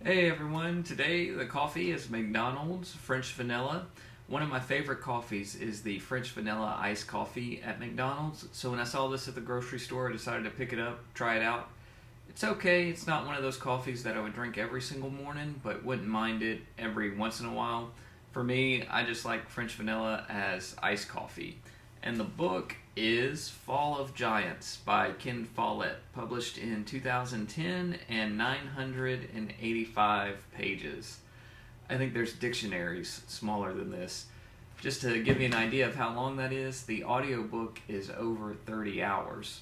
Hey everyone, today the coffee is McDonald's French Vanilla. One of my favorite coffees is the French Vanilla iced coffee at McDonald's. So when I saw this at the grocery store, I decided to pick it up, try it out. It's okay, it's not one of those coffees that I would drink every single morning, but wouldn't mind it every once in a while. For me, I just like French Vanilla as iced coffee. And the book is Fall of Giants by Ken Follett, published in 2010 and 985 pages. I think there's dictionaries smaller than this. Just to give you an idea of how long that is, the audiobook is over 30 hours.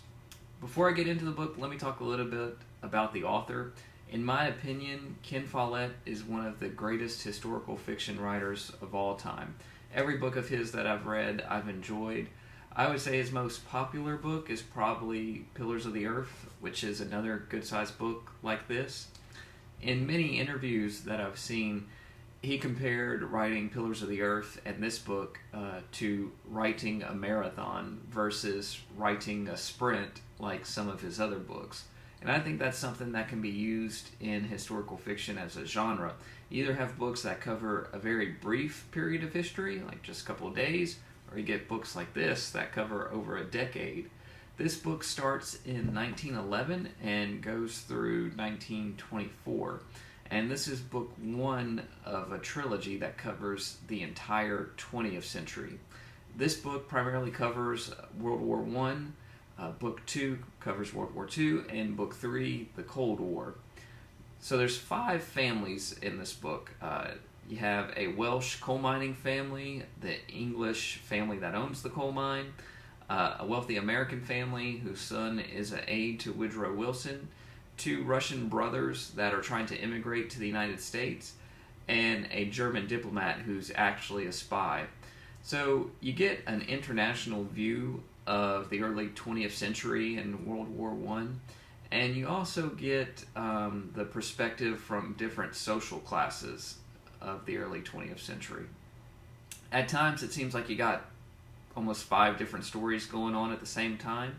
Before I get into the book, let me talk a little bit about the author. In my opinion, Ken Follett is one of the greatest historical fiction writers of all time. Every book of his that I've read, I've enjoyed. I would say his most popular book is probably Pillars of the Earth, which is another good-sized book like this. In many interviews that I've seen, he compared writing Pillars of the Earth and this book to writing a marathon versus writing a sprint like some of his other books. And I think that's something that can be used in historical fiction as a genre. You either have books that cover a very brief period of history, like just a couple of days, or you get books like this that cover over a decade. This book starts in 1911 and goes through 1924. And this is book one of a trilogy that covers the entire 20th century. This book primarily covers World War I, book 2 covers World War II, and book 3, the Cold War. So there's 5 families in this book. You have a Welsh coal mining family, the English family that owns the coal mine, a wealthy American family whose son is an aide to Woodrow Wilson, 2 Russian brothers that are trying to immigrate to the United States, and a German diplomat who's actually a spy. So you get an international view of the early 20th century and World War I, and you also get the perspective from different social classes of the early 20th century. At times it seems like you got almost 5 different stories going on at the same time,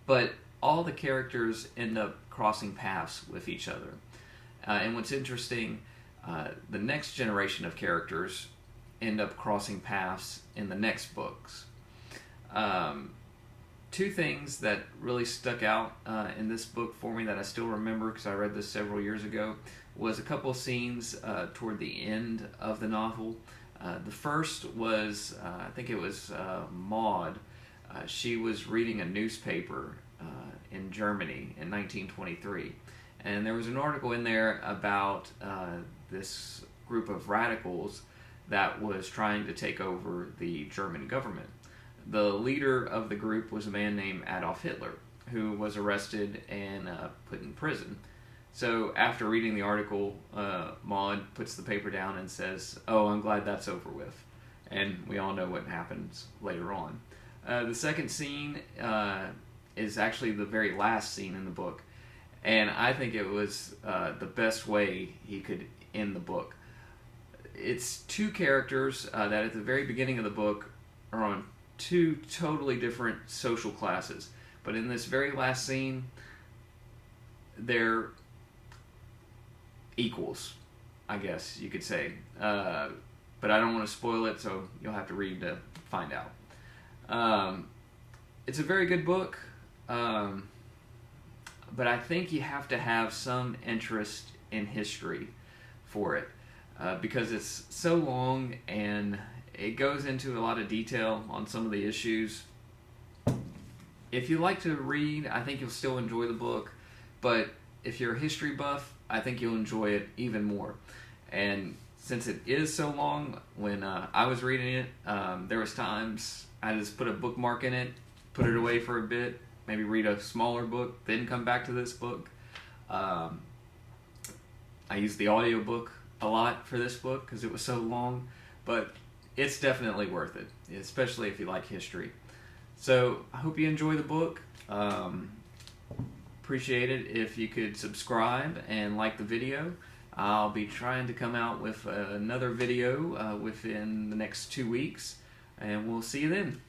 but all the characters end up crossing paths with each other. And what's interesting, the next generation of characters end up crossing paths in the next books. 2 things that really stuck out in this book for me that I still remember because I read this several years ago was a couple of scenes toward the end of the novel. The first was, I think it was Maud. She was reading a newspaper in Germany in 1923. And there was an article in there about this group of radicals that was trying to take over the German government. The leader of the group was a man named Adolf Hitler, who was arrested and put in prison. So after reading the article, Maud puts the paper down and says, "Oh, I'm glad that's over with." And we all know what happens later on. The second scene is actually the very last scene in the book. And I think it was the best way he could end the book. It's 2 characters that at the very beginning of the book are on 2 totally different social classes. But in this very last scene, they're equals, I guess you could say. But I don't want to spoil it, so you'll have to read to find out. It's a very good book, but I think you have to have some interest in history for it, because it's so long and it goes into a lot of detail on some of the issues. If you like to read, I think you'll still enjoy the book, but if you're a history buff, I think you'll enjoy it even more. And since it is so long, when I was reading it, there was times I just put a bookmark in it, put it away for a bit, maybe read a smaller book, then come back to this book. I used the audiobook a lot for this book because it was so long, but it's definitely worth it, especially if you like history. So I hope you enjoy the book. Appreciate it if you could subscribe and like the video. I'll be trying to come out with another video within the next 2 weeks, and we'll see you then.